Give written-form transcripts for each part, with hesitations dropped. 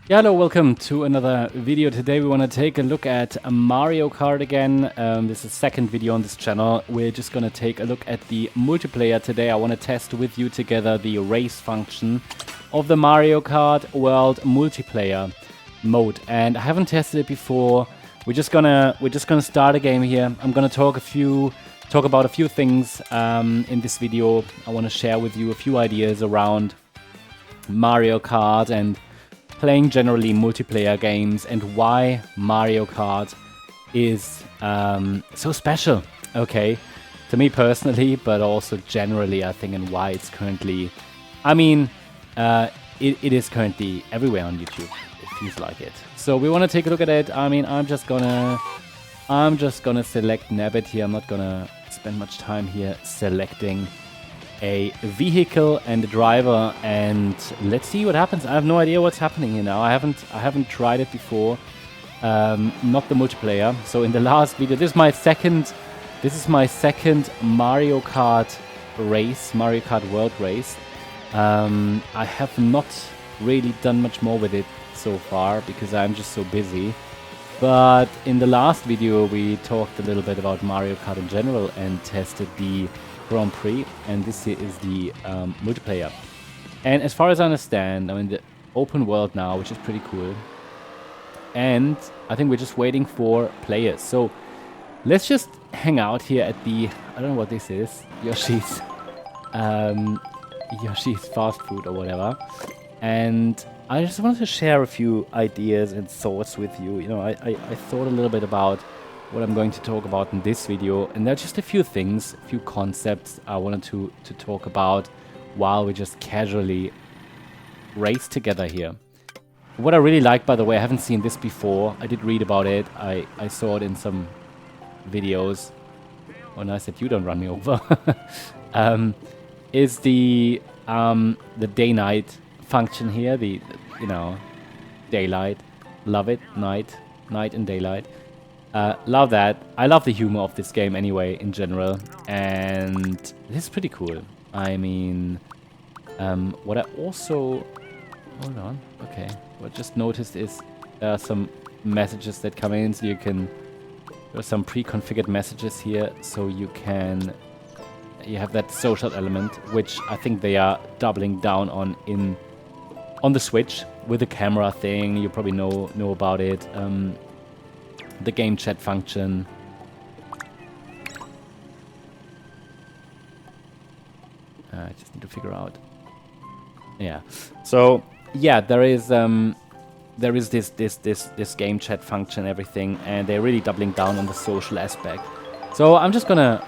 Yeah, hello, welcome to another video. Today we want to take a look at Mario Kart again. This is the second video on this channel. We're just going to take a look at the multiplayer today. I want to test with you together the race function of the Mario Kart World multiplayer mode. And I haven't tested it before. We're just gonna start a game here. I'm gonna talk about a few things in this video. I want to share with you a few ideas around Mario Kart and playing generally multiplayer games and why Mario Kart is so special, okay, to me personally, but also generally, I think, and why it's currently, it is currently everywhere on YouTube. It feels like it. So we want to take a look at it. I'm just gonna select Nabbit here. I'm not gonna spend much time here selecting a vehicle and a driver, and let's see what happens. I have no idea what's happening here now. I haven't tried it before, not the multiplayer. So in the last video, this is my second Mario Kart race, Mario Kart World race. I have not really done much more with it so far because I'm just so busy. But in the last video, we talked a little bit about Mario Kart in general and tested the Grand Prix, and this is the multiplayer. And as far as I understand, the open world now, which is pretty cool. And I think we're just waiting for players. So let's just hang out here at the, I don't know what this is, Yoshi's fast food or whatever. And I just wanted to share a few ideas and thoughts with you. I thought a little bit about what I'm going to talk about in this video, and there are just a few things, a few concepts I wanted to talk about while we just casually race together here. What I really like, by the way, I haven't seen this before. I did read about it. I saw it in some videos. Oh, nice that you don't run me over. Is the day-night function here? The daylight. Love it. Night and daylight. Love that. I love the humor of this game anyway, in general. And this is pretty cool. What I also... Hold on. Okay. What I just noticed is there are some messages that come in, so you can... There are some pre-configured messages here, so you can... You have that social element, which I think they are doubling down on the Switch with the camera thing. You probably know about it. The game chat function. I just need to figure out. Yeah. So yeah, there is this game chat function, everything, and they're really doubling down on the social aspect. So I'm just gonna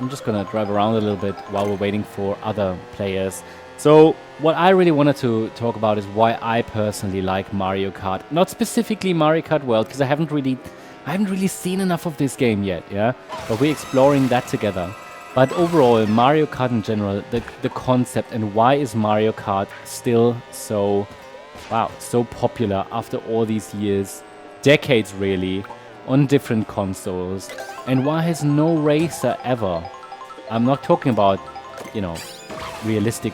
drive around a little bit while we're waiting for other players. So what I really wanted to talk about is why I personally like Mario Kart. Not specifically Mario Kart World, because I haven't really seen enough of this game yet, yeah? But we're exploring that together. But overall, Mario Kart in general, the concept, and why is Mario Kart still so popular after all these years, decades really, on different consoles, and why has no racer ever, I'm not talking about, realistic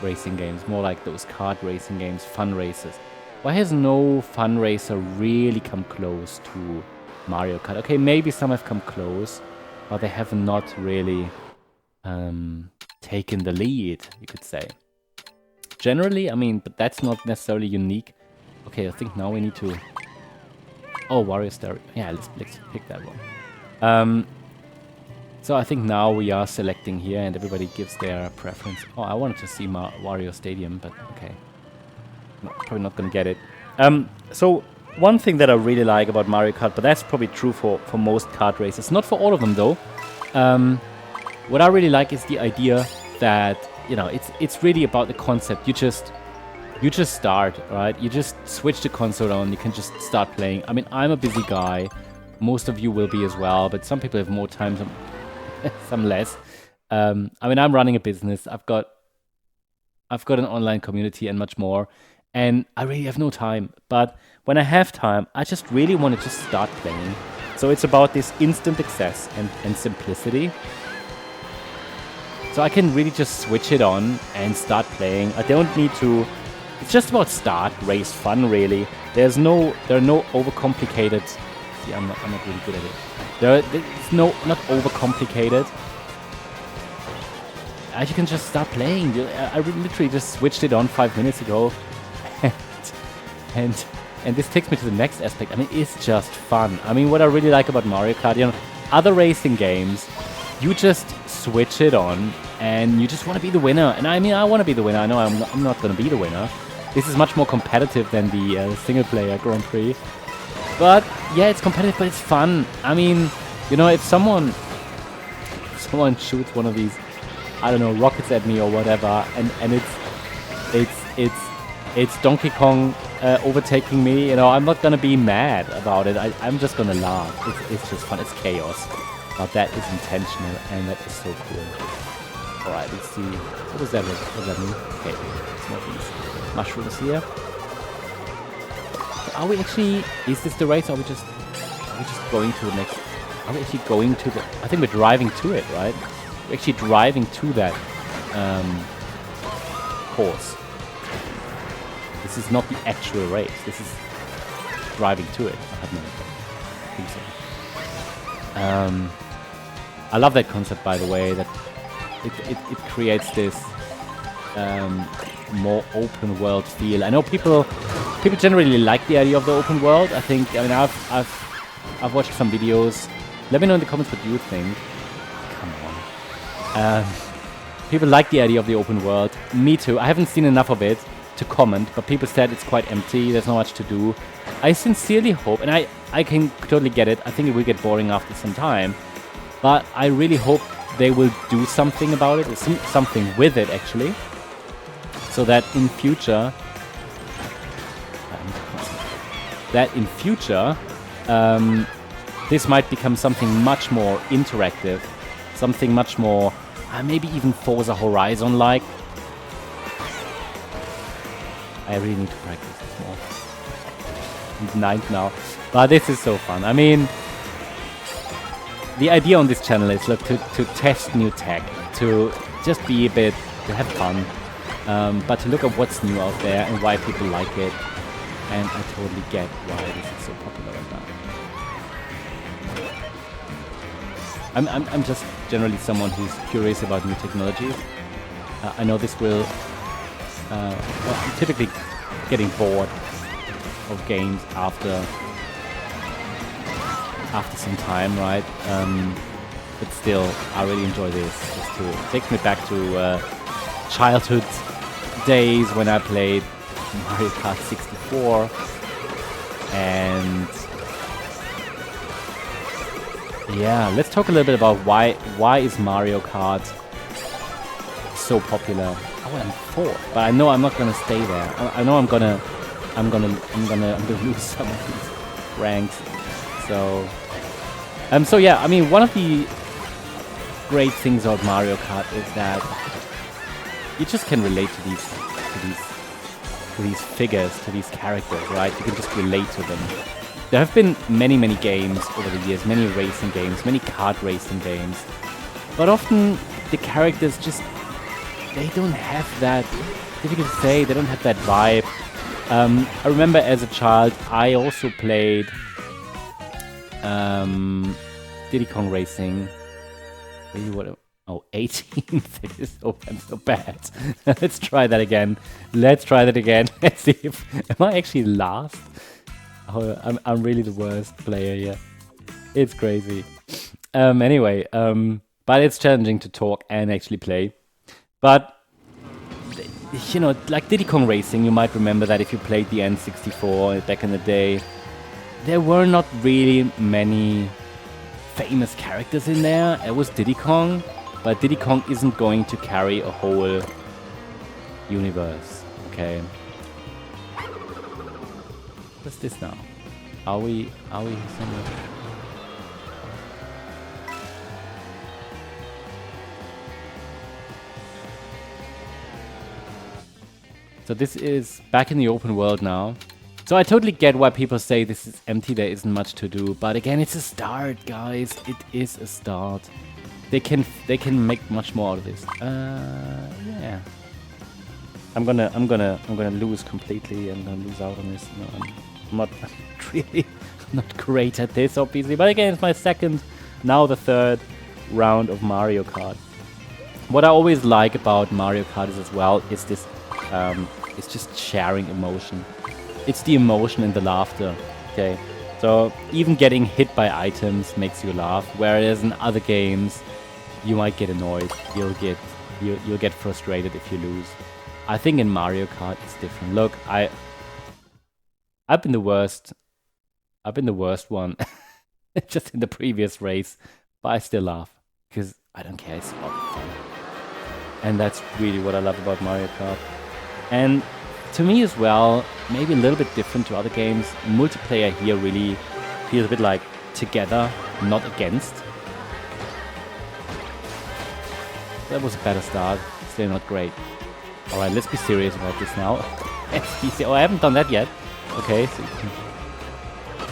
racing games, more like those kart racing games, fun races. Why has no fun racer really come close to Mario Kart? Okay, maybe some have come close, but they have not really taken the lead, you could say. Generally, but that's not necessarily unique. Okay, I think now we need to... Oh, Wario Stereo. Yeah, let's pick that one. So I think now we are selecting here, and everybody gives their preference. Oh, I wanted to see Wario Stadium, but okay. Probably not gonna get it. So one thing that I really like about Mario Kart, but that's probably true for most kart races, not for all of them though. What I really like is the idea that it's really about the concept. You just start, right? You just switch the console on. You can just start playing. I'm a busy guy. Most of you will be as well, but some people have more time, some less. I'm running a business. I've got an online community and much more, and I really have no time. But when I have time, I just really want to just start playing. So it's about this instant access and simplicity. So I can really just switch it on and start playing. I don't need to It's just about start, race, fun, really. There are no overcomplicated... See, I'm not really good at it. There's not overcomplicated. You can just start playing. I literally just switched it on 5 minutes ago. and this takes me to the next aspect. I mean, it's just fun. I mean, what I really like about Mario Kart, you know, other racing games, you just switch it on and you just want to be the winner. And I mean, I want to be the winner. I know I'm not going to be the winner. This is much more competitive than the single-player Grand Prix. But, yeah, it's competitive, but it's fun. I mean, you know, if someone shoots one of these, I don't know, rockets at me or whatever, and it's Donkey Kong overtaking me, you know, I'm not gonna be mad about it. I'm just gonna laugh. It's just fun. It's chaos. But that is intentional, and that is so cool. Alright, let's see. What does that mean? Okay, it's not these mushrooms here. Are we actually... Is this the race, or are we just going to the next... Are we actually going to the... I think we're driving to it, right? We're actually driving to that course. This is not the actual race. This is driving to it. I have no idea. I think so. I love that concept, by the way, that it creates this more open world feel. I know people generally like the idea of the open world. I mean, I've watched some videos. Let me know in the comments what you think. Come on. People like the idea of the open world. Me too. I haven't seen enough of it to comment, but people said it's quite empty. There's not much to do. I sincerely hope, and I can totally get it. I think it will get boring after some time, but I really hope they will do something about it, something with it actually, so that in future, this might become something much more interactive, something much more, maybe even Forza Horizon-like. I really need to practice this more. I'm 9th now, but this is so fun. I mean, the idea on this channel is, look, to test new tech, to just be a bit, to have fun, but to look at what's new out there and why people like it. And I totally get why this is so popular right now. I'm just generally someone who's curious about new technologies. I know this will... well, I'm typically getting bored of games after some time, right? But still, I really enjoy this. It takes me back to childhood days when I played Mario Kart 64, and yeah, let's talk a little bit about why is Mario Kart so popular. Oh, I'm 4th, but I know I'm not gonna stay there. I know I'm gonna lose some of these ranks. So yeah, I mean, one of the great things about Mario Kart is that you just can relate to these figures, to these characters, right? You can just relate to them. There have been many games over the years, many racing games, many kart racing games, but often the characters just, they don't have that, difficult to say, they don't have that vibe. I remember as a child, I also played Diddy Kong Racing. Really, what? Oh, 18th. It is so, I'm so bad. Let's try that again. Let's see if... Am I actually last? Oh, I'm really the worst player here. It's crazy. Anyway, but it's challenging to talk and actually play. But, you know, like Diddy Kong Racing, you might remember that if you played the N64 back in the day, there were not really many famous characters in there. It was Diddy Kong. But Diddy Kong isn't going to carry a whole universe, okay? What's this now? Are we somewhere? So this is back in the open world now. So I totally get why people say this is empty, there isn't much to do. But again, it's a start, guys. It is a start. They can make much more out of this. Yeah. I'm gonna lose completely. I'm gonna lose out on this. No, I'm not really not great at this, obviously. But again, it's my second, now the third round of Mario Kart. What I always like about Mario Kart is as well is this, it's just sharing emotion. It's the emotion and the laughter. Okay, so even getting hit by items makes you laugh, whereas in other games you might get annoyed. You'll get frustrated if you lose. I think in Mario Kart it's different. Look, I've been the worst. I've been the worst one, just in the previous race, but I still laugh because I don't care. It's a lot of fun, and that's really what I love about Mario Kart. And to me as well, maybe a little bit different to other games. Multiplayer here really feels a bit like together, not against. That was a better start. Still not great. Alright, let's be serious about this now. SDC. Oh, I haven't done that yet. Okay, so you can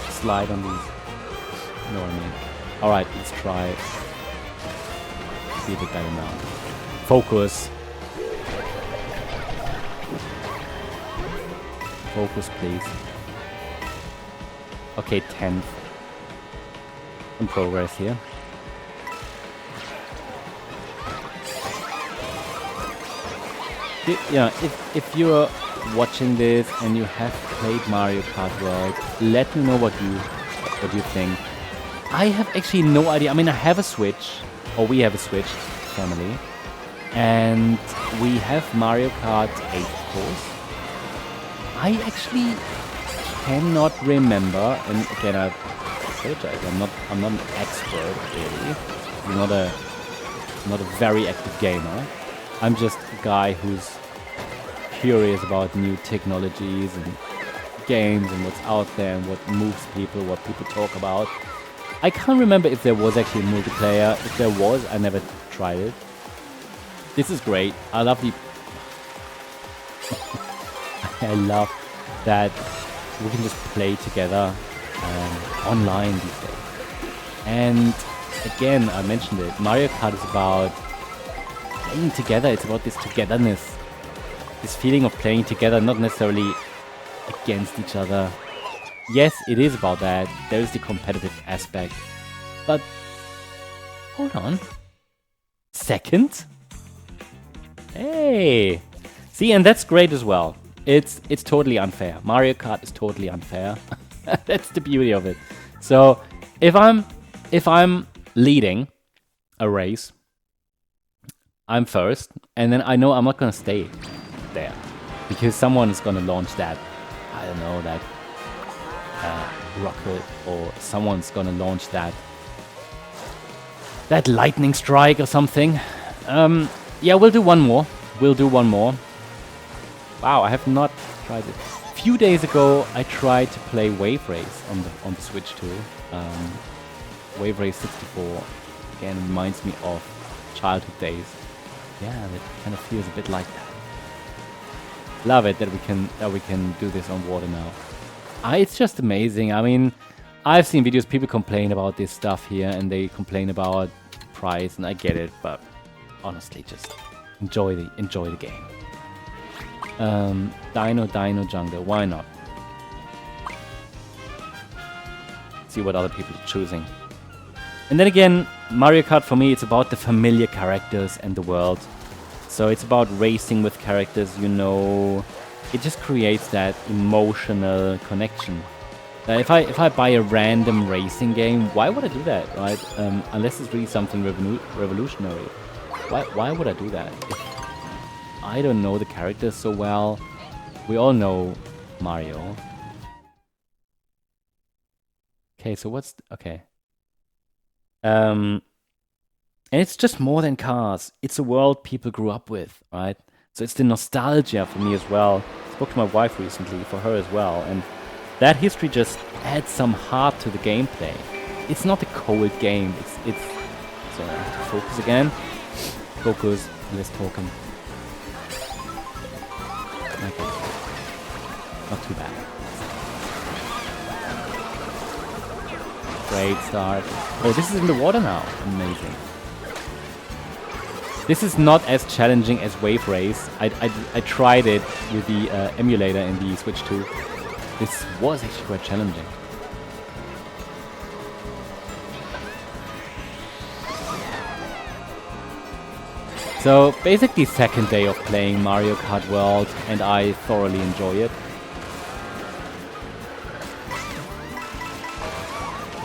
slide on these. You know what I mean. Alright, let's try. Be a bit better now. Focus. Focus, please. Okay, 10th. Some progress here. Yeah, if you're watching this and you have played Mario Kart World, let me know what you think. I have actually no idea. I mean, I have a Switch, or we have a Switch family, and we have Mario Kart 8, of course. I actually cannot remember, and again, I apologize. I'm not an expert really. I'm not a very active gamer. I'm just a guy who's curious about new technologies and games and what's out there and what moves people, what people talk about. I can't remember if there was actually a multiplayer. If there was, I never tried it. This is great. I love the... I love that we can just play together online these days. And again, I mentioned it, Mario Kart is about playing together. It's about this togetherness, this feeling of playing together, not necessarily against each other. Yes, it is about that. There is the competitive aspect. But hold on. Second? Hey! See, and that's great as well. It's totally unfair. Mario Kart is totally unfair. That's the beauty of it. So if I'm leading a race, I'm first, and then I know I'm not gonna stay there because someone is gonna launch that, I don't know, that rocket, or someone's gonna launch that lightning strike or something. Yeah, we'll do one more. Wow, I have not tried it. A few days ago, I tried to play Wave Race on the Switch too. Wave Race 64 again reminds me of childhood days. Yeah, that kind of feels a bit like that. Love it that we can do this on water now. It's just amazing. I mean, I've seen videos, people complain about this stuff here, and they complain about price, and I get it, but honestly, just enjoy the game. Dino Jungle, why not? See what other people are choosing. And then again, Mario Kart for me, it's about the familiar characters and the world. So it's about racing with characters, you know. It just creates that emotional connection. If I buy a random racing game, why would I do that, right? Unless it's really something revolutionary. Why would I do that? If I don't know the characters so well. We all know Mario. Okay, so what's... Okay. And it's just more than cars. It's a world people grew up with, right? So it's the nostalgia for me as well. I spoke to my wife recently, for her as well. And that history just adds some heart to the gameplay. It's not a cold game. It's so I have to focus again. Focus. Less talking. Okay. Not too bad. Great start. Oh, this is in the water now. Amazing. This is not as challenging as Wave Race. I tried it with the emulator in the Switch 2. This was actually quite challenging. So basically second day of playing Mario Kart World, and I thoroughly enjoy it.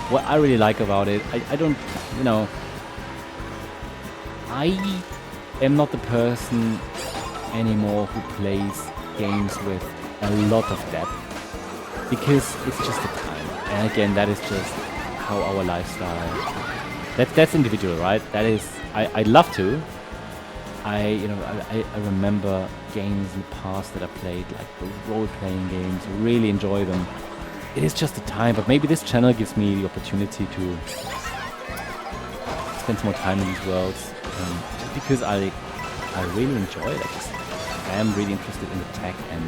What I really like about it, I don't, you know, I am not the person anymore who plays games with a lot of depth, because it's just the time. And again, that is just how our lifestyle. That's individual, right? That is, I'd love to. I remember games in the past that I played, like the role-playing games. Really enjoy them. It is just the time, but maybe this channel gives me the opportunity to spend some more time in these worlds, just because I really enjoy it. I am really interested in the tech, and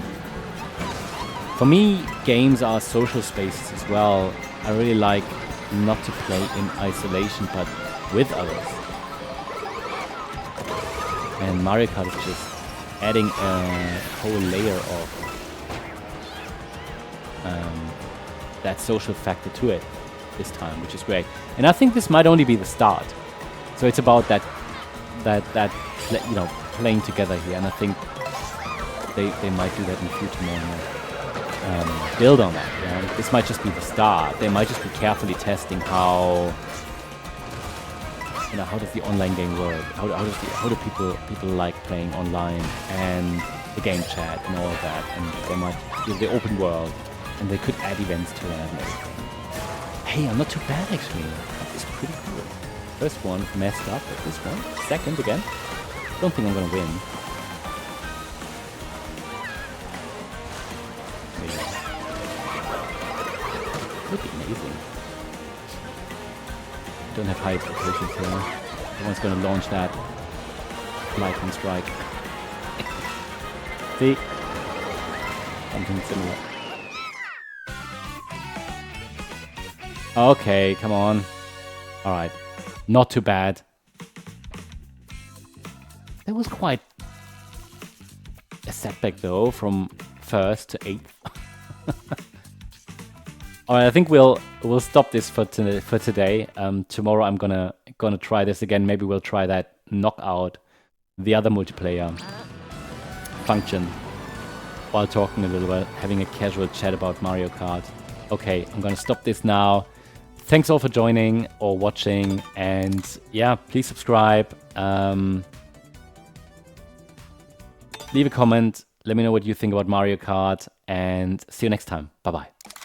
for me, games are social spaces as well. I really like not to play in isolation, but with others. And Mario Kart is just adding a whole layer of that social factor to it this time, which is great. And I think this might only be the start. So it's about that playing together here, and I think they might do that in the future more and more. Build on that. You know? This might just be the start. They might just be carefully testing how does the online game work? How do people like playing online, and the game chat and all of that, and they might do the open world, and they could add events to it and everything. Hey, I'm not too bad actually. It's pretty cool. First one messed up, but this one second again. Don't think I'm gonna win. Look amazing. Don't have high expectations here. Someone's gonna launch that lightning strike. See? Something similar. Okay, come on. Alright. Not too bad. That was quite a setback though, from 1st to 8th. Alright, I think we'll stop this for today. Tomorrow I'm gonna try this again. Maybe we'll try that knockout, the other multiplayer function, while talking a little bit, having a casual chat about Mario Kart. Okay, I'm gonna stop this now. Thanks all for joining or watching, and yeah, please subscribe. Leave a comment. Let me know what you think about Mario Kart, and see you next time. Bye bye.